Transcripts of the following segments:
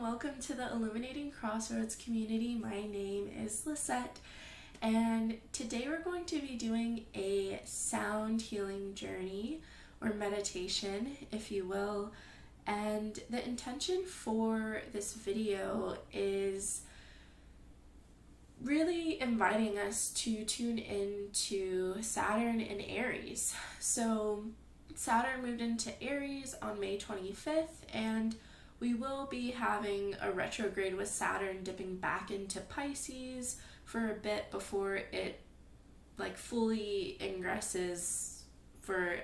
welcome to the Illuminating Crossroads community. My name is Lisette, and today we're going to be doing a sound healing journey or meditation, if you will. And the intention for this video is really inviting us to tune into Saturn in Aries. So Saturn moved into Aries on May 25th, and we will be having a retrograde with Saturn dipping back into Pisces for a bit before it fully ingresses for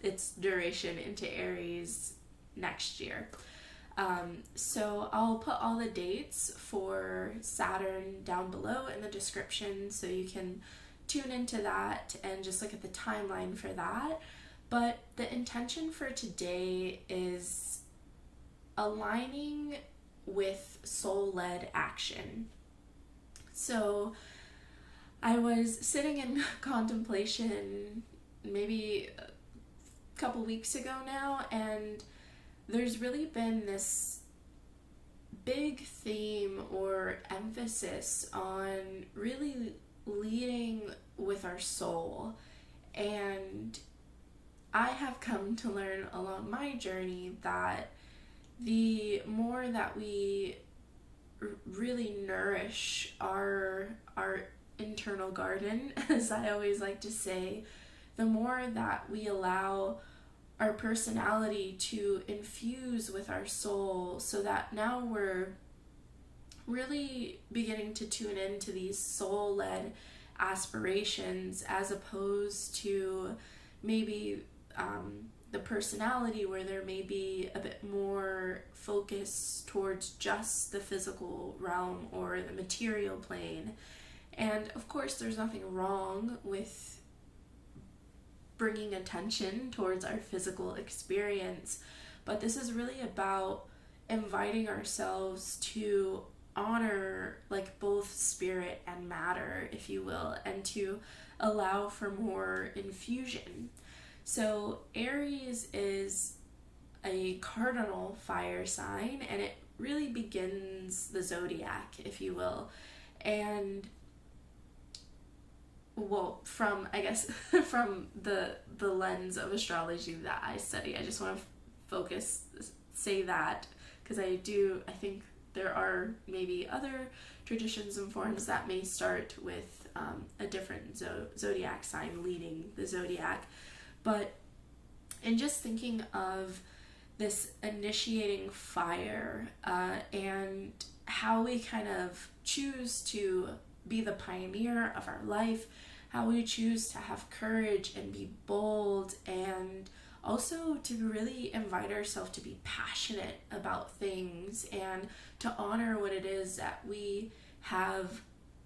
its duration into Aries next year. So I'll put all the dates for Saturn down below in the description so you can tune into that and just look at the timeline for that. But the intention for today is aligning with soul-led action. So I was sitting in contemplation maybe a couple weeks ago now, and there's really been this big theme or emphasis on really leading with our soul. And I have come to learn along my journey that the more that we really nourish our internal garden, as I always like to say, the more that we allow our personality to infuse with our soul, so that now we're really beginning to tune into these soul-led aspirations, as opposed to maybe the personality where there may be a bit more focus towards just the physical realm or the material plane. And of course, there's nothing wrong with bringing attention towards our physical experience, but this is really about inviting ourselves to honor both spirit and matter, if you will, and to allow for more infusion. So Aries is a cardinal fire sign, and it really begins the zodiac, if you will. And from the lens of astrology that I study, I just want to say that, because I think there are maybe other traditions and forms that may start with a different zodiac sign leading the zodiac. But in just thinking of this initiating fire and how we kind of choose to be the pioneer of our life, how we choose to have courage and be bold, and also to really invite ourselves to be passionate about things and to honor what it is that we have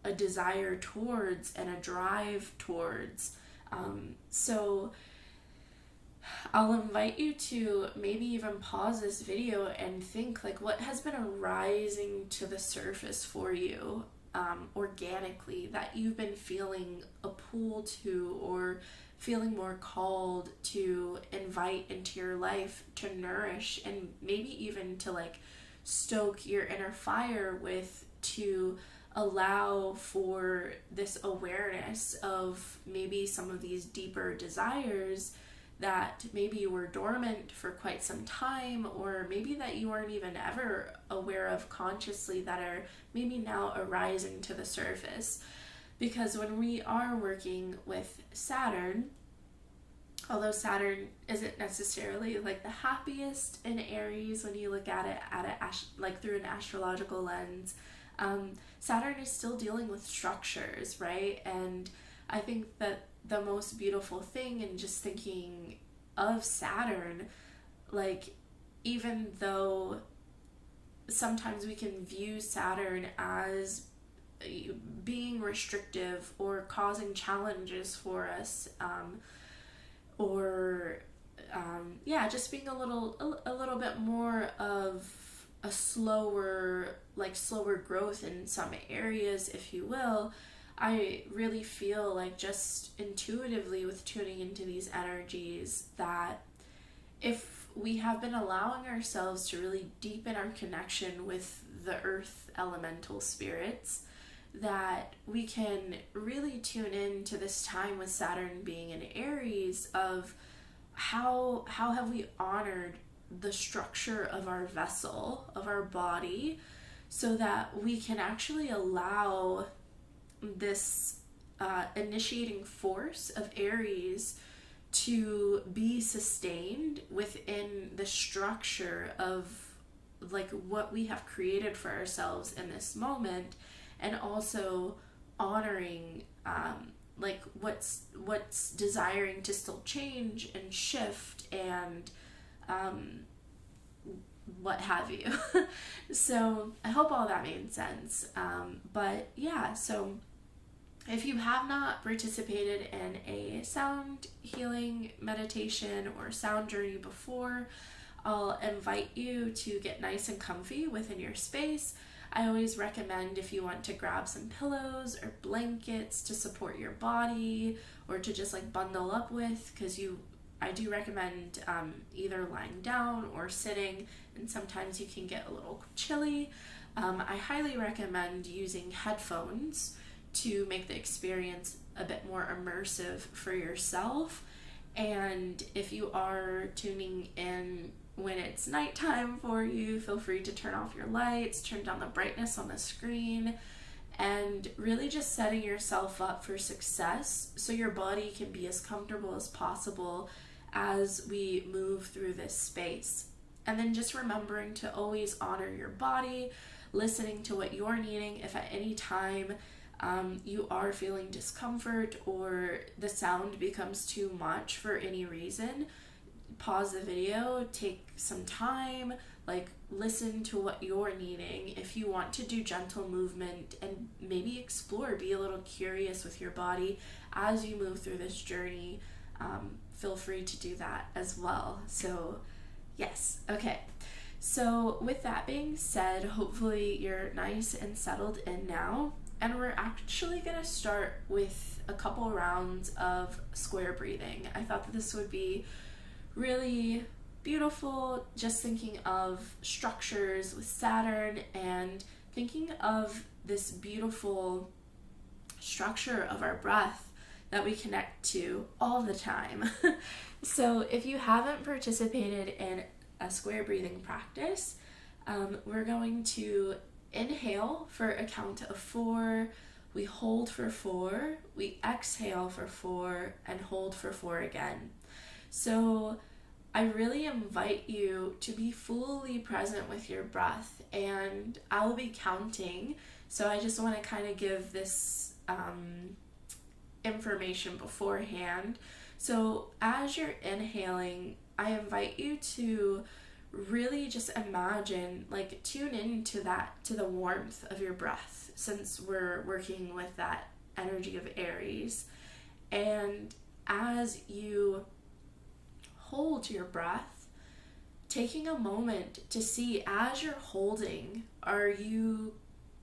a desire towards and a drive towards. So I'll invite you to maybe even pause this video and think what has been arising to the surface for you organically, that you've been feeling a pull to, or feeling more called to invite into your life, to nourish, and maybe even to stoke your inner fire with, to allow for this awareness of maybe some of these deeper desires that maybe you were dormant for quite some time, or maybe that you weren't even ever aware of consciously, that are maybe now arising to the surface. Because when we are working with Saturn, although Saturn isn't necessarily the happiest in Aries when you look at it through an astrological lens, Saturn is still dealing with structures, right? And I think that the most beautiful thing in just thinking of Saturn, even though sometimes we can view Saturn as being restrictive or causing challenges for us, just being a little bit more of a slower growth in some areas, if you will. I really feel just intuitively with tuning into these energies that if we have been allowing ourselves to really deepen our connection with the earth elemental spirits, that we can really tune in to this time with Saturn being in Aries of how have we honored the structure of our vessel, of our body, so that we can actually allow this initiating force of Aries to be sustained within the structure of like what we have created for ourselves in this moment, and also honoring like what's desiring to still change and shift and what have you. So I hope all that made sense. But yeah, so if you have not participated in a sound healing meditation or sound journey before, I'll invite you to get nice and comfy within your space. I always recommend, if you want to grab some pillows or blankets to support your body or to just like bundle up with, because I do recommend either lying down or sitting, and sometimes you can get a little chilly. I highly recommend using headphones to make the experience a bit more immersive for yourself. And if you are tuning in when it's nighttime for you, feel free to turn off your lights, turn down the brightness on the screen, and really just setting yourself up for success so your body can be as comfortable as possible as we move through this space. And then just remembering to always honor your body, listening to what you're needing. If at any time you are feeling discomfort or the sound becomes too much for any reason, pause the video, take some time, like listen to what you're needing. If you want to do gentle movement and maybe explore, be a little curious with your body as you move through this journey, feel free to do that as well. So yes, okay. So with that being said, hopefully you're nice and settled in now. And we're actually going to start with a couple rounds of square breathing. I thought that this would be really beautiful, just thinking of structures with Saturn and thinking of this beautiful structure of our breath that we connect to all the time. So if you haven't participated in a square breathing practice, we're going to inhale for a count of 4, we hold for 4, we exhale for 4, and hold for 4 again. So I really invite you to be fully present with your breath, and I will be counting. So I just want to kind of give this information beforehand. So as you're inhaling, I invite you to really just imagine, like tune into that, to the warmth of your breath, since we're working with that energy of Aries. And as you hold your breath, taking a moment to see, as you're holding, are you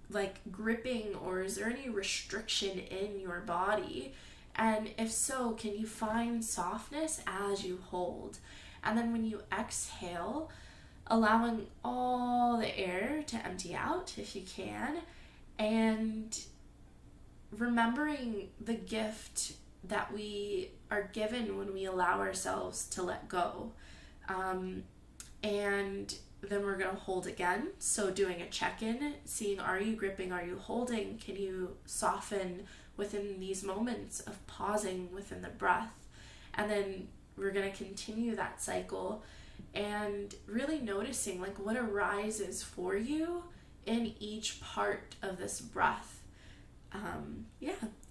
like gripping, or is there any restriction in your body? And if so, can you find softness as you hold? And then when you exhale, allowing all the air to empty out if you can, and remembering the gift that we are given when we allow ourselves to let go. And then we're going to hold again. So doing a check-in, seeing, are you gripping, are you holding? Can you soften within these moments of pausing within the breath? And then we're going to continue that cycle and really noticing like what arises for you in each part of this breath.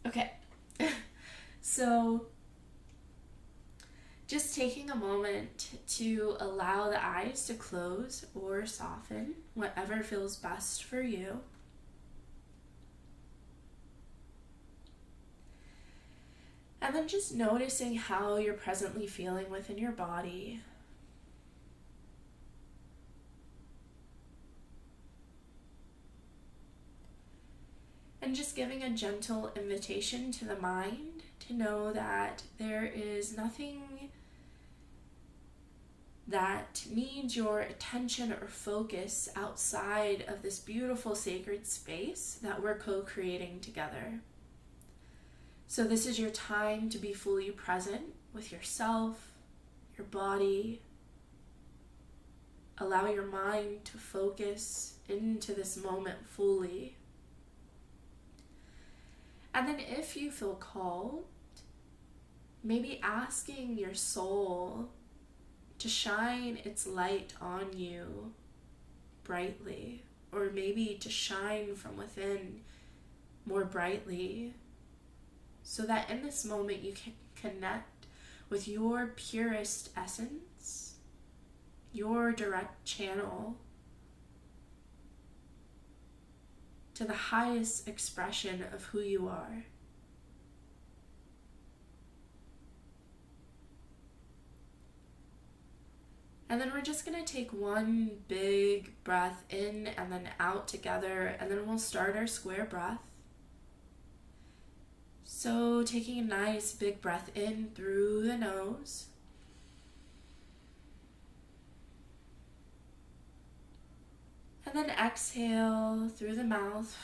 Okay. So just taking a moment to allow the eyes to close or soften, whatever feels best for you. And then just noticing how you're presently feeling within your body. And just giving a gentle invitation to the mind to know that there is nothing that needs your attention or focus outside of this beautiful sacred space that we're co-creating together. So this is your time to be fully present with yourself, your body. Allow your mind to focus into this moment fully. And then if you feel called, maybe asking your soul to shine its light on you brightly, or maybe to shine from within more brightly, so that in this moment you can connect with your purest essence, your direct channel to the highest expression of who you are. And then we're just going to take one big breath in and then out together, and then we'll start our square breath. So taking a nice big breath in through the nose. And then exhale through the mouth.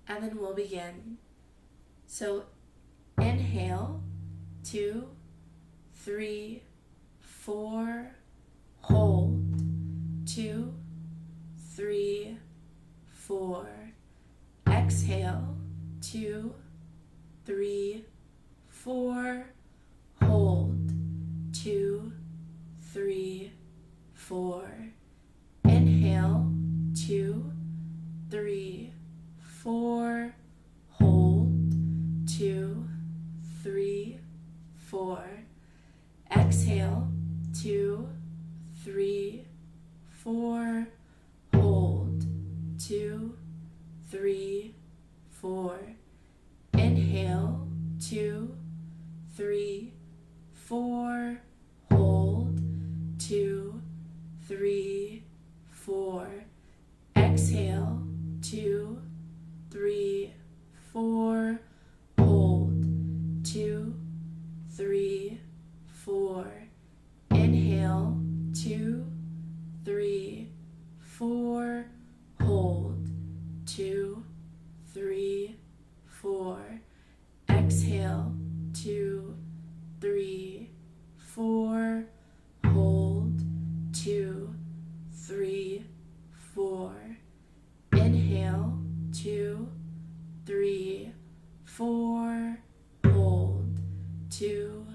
And then we'll begin. So inhale, 2, 3, 4, hold, 2, 3, 4, exhale, 2, 3, 4, hold, 2, 3, 4, inhale, 2, 3, 4, hold, 2, 3, 4, exhale, 2, 3, 4, hold, 2, 3, 4, inhale, 2, 3, 4, hold, 2, 3, 4, exhale, 2, 3, 4, hold, 2, 3, 4, inhale, 2, 3, 4, hold, 2, 3, 4, exhale, 2, 3, 4, hold, 2, 3, 4, inhale, 2, 3, 4, hold, 2,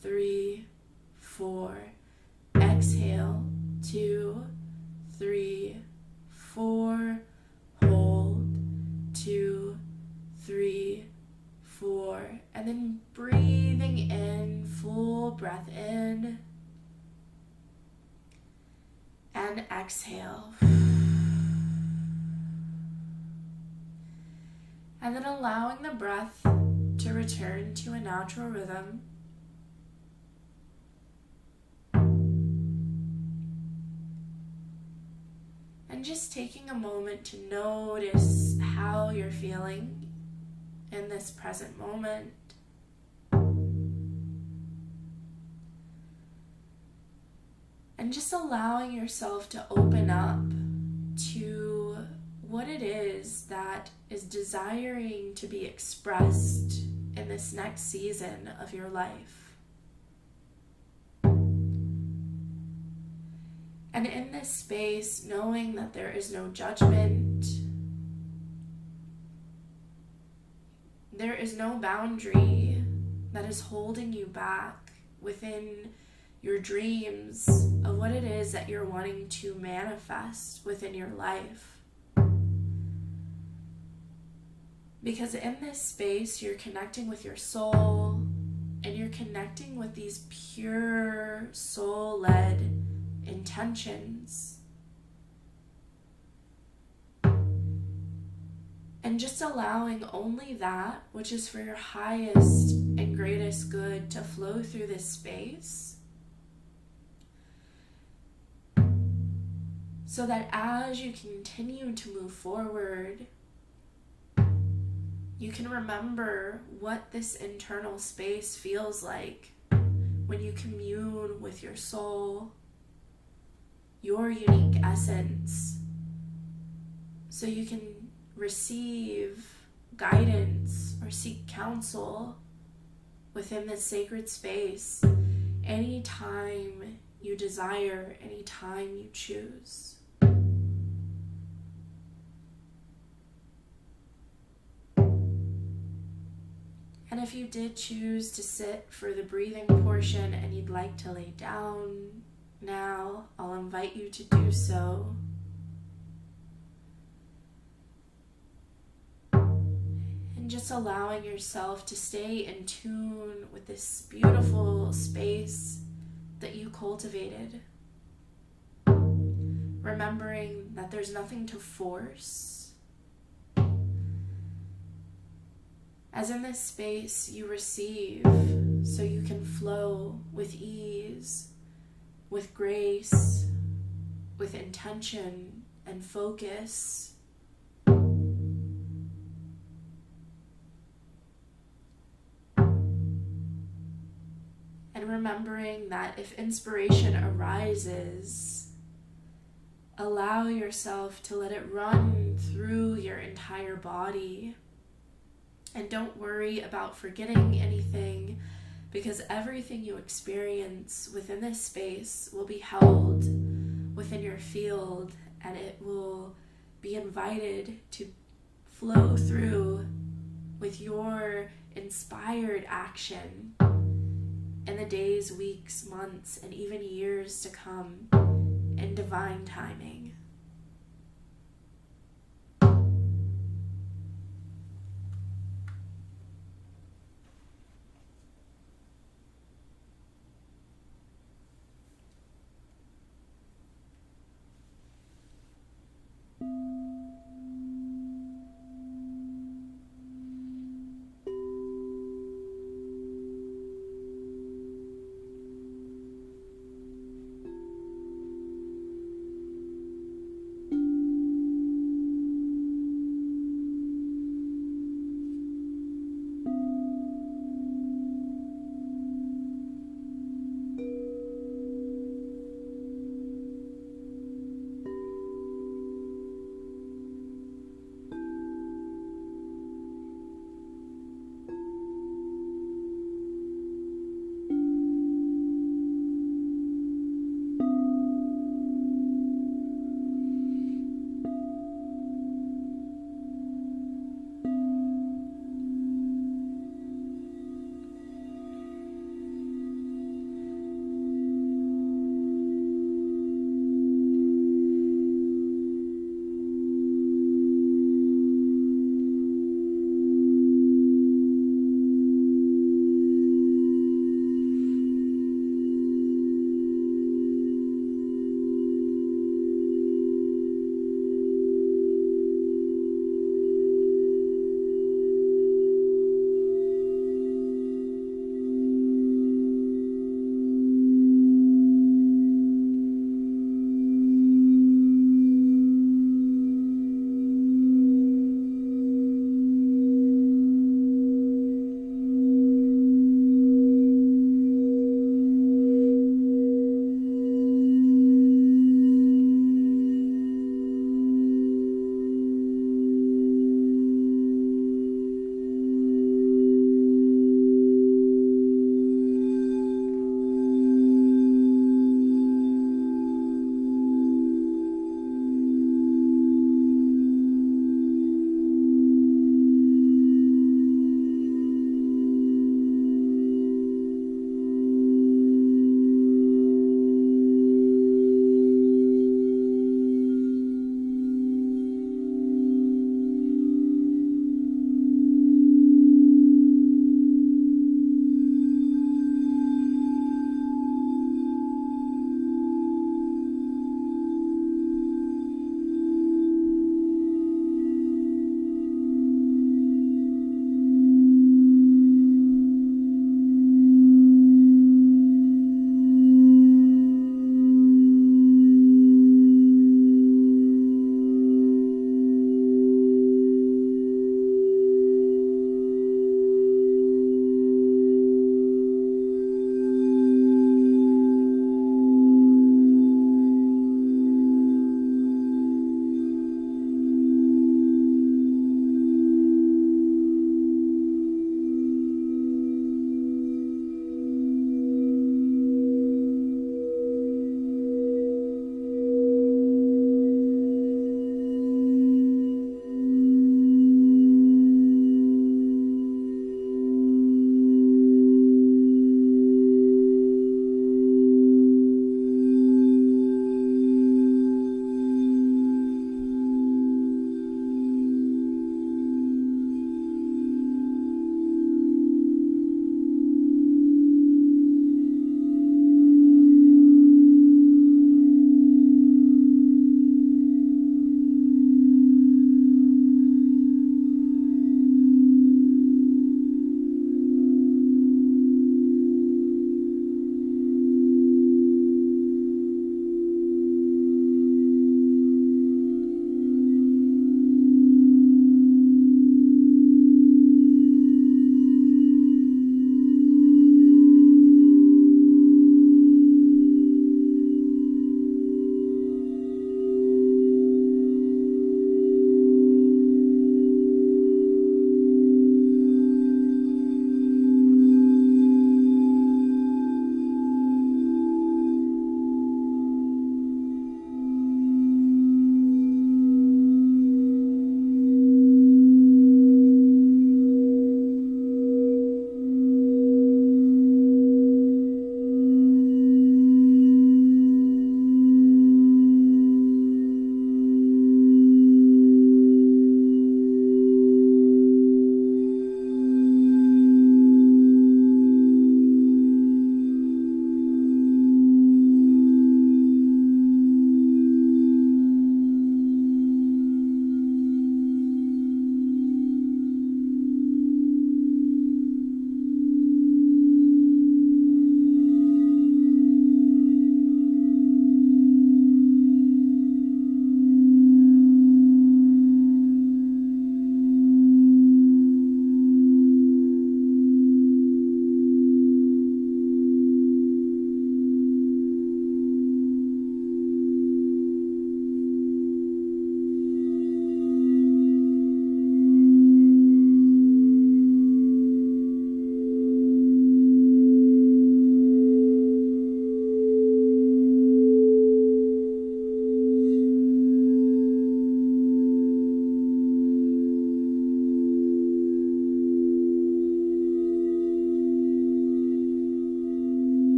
3, 4, exhale, 2, 3, 4, hold, 2, 3, 4, and then breathing in, full breath in, and exhale. And then allowing the breath to return to a natural rhythm. And just taking a moment to notice how you're feeling in this present moment. And just allowing yourself to open up to what it is that is desiring to be expressed in this next season of your life. And in this space, knowing that there is no judgment, there is no boundary that is holding you back within your dreams of what it is that you're wanting to manifest within your life. Because in this space, you're connecting with your soul, and you're connecting with these pure soul-led intentions. And just allowing only that which is for your highest and greatest good to flow through this space, so that as you continue to move forward, you can remember what this internal space feels like when you commune with your soul, your unique essence, so you can receive guidance or seek counsel within this sacred space anytime you desire, anytime you choose. And if you did choose to sit for the breathing portion and you'd like to lay down now, I'll invite you to do so. And just allowing yourself to stay in tune with this beautiful space that you cultivated. Remembering that there's nothing to force. As in this space you receive, so you can flow with ease, with grace, with intention and focus. And remembering that if inspiration arises, allow yourself to let it run through your entire body. And don't worry about forgetting anything, because everything you experience within this space will be held within your field, and it will be invited to flow through with your inspired action in the days, weeks, months, and even years to come in divine timing.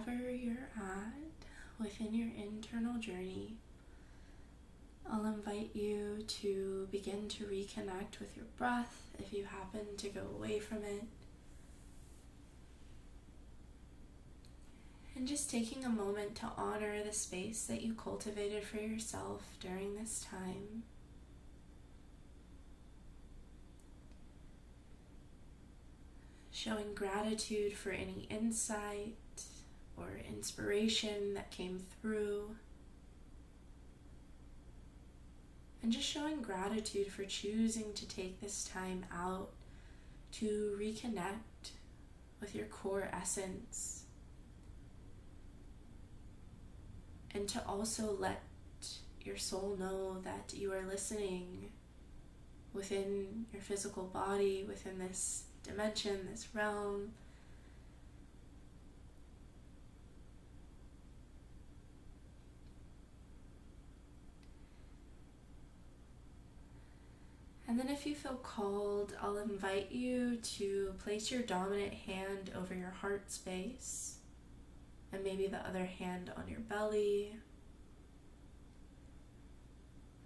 wherever you're at within your internal journey, I'll invite you to begin to reconnect with your breath if you happen to go away from it. And just taking a moment to honor the space that you cultivated for yourself during this time. Showing gratitude for any insight or inspiration that came through. And just showing gratitude for choosing to take this time out to reconnect with your core essence. And to also let your soul know that you are listening within your physical body, within this dimension, this realm. And then if you feel called, I'll invite you to place your dominant hand over your heart space and maybe the other hand on your belly.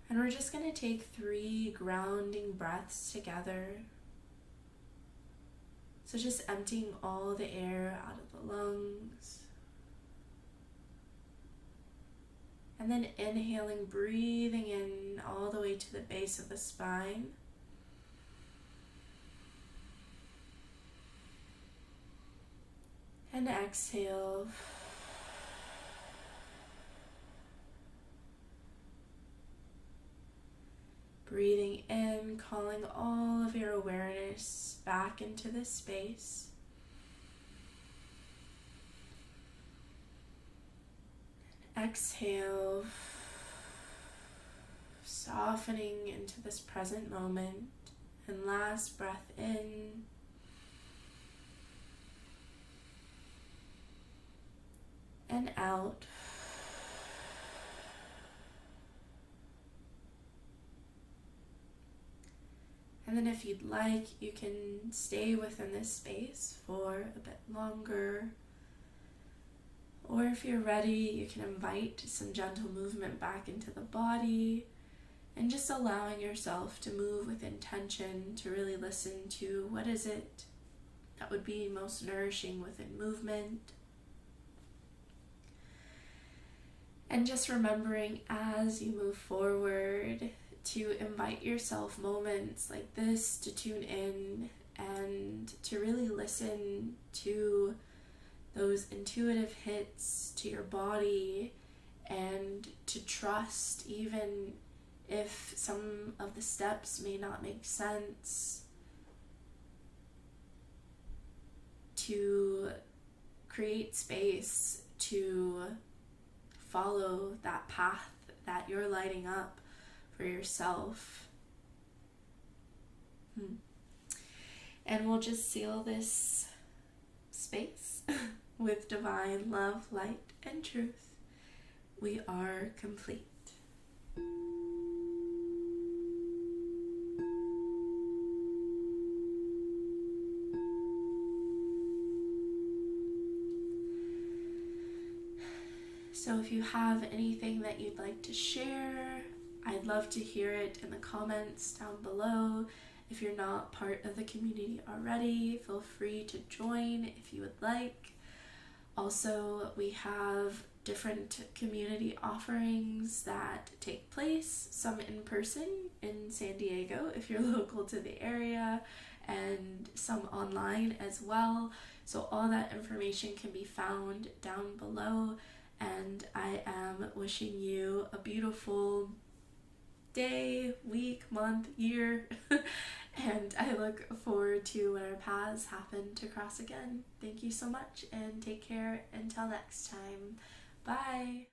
And we're just going to take 3 grounding breaths together. So just emptying all the air out of the lungs. And then inhaling, breathing in all the way to the base of the spine. And exhale. Breathing in, calling all of your awareness back into this space. Exhale, softening into this present moment. And last breath in. And out. And then if you'd like, you can stay within this space for a bit longer. Or if you're ready, you can invite some gentle movement back into the body and just allowing yourself to move with intention, to really listen to what is it that would be most nourishing within movement. And just remembering as you move forward to invite yourself moments like this to tune in and to really listen to those intuitive hits to your body, and to trust even if some of the steps may not make sense, to create space to follow that path that you're lighting up for yourself. And we'll just seal this space with divine love, light, and truth. We are complete. So if you have anything that you'd like to share, I'd love to hear it in the comments down below. If you're not part of the community already, feel free to join if you would like. Also, we have different community offerings that take place, some in person in San Diego if you're local to the area, and some online as well. So all that information can be found down below. And I am wishing you a beautiful day, week, month, year, and I look forward to when our paths happen to cross again. Thank you so much, and take care until next time. Bye!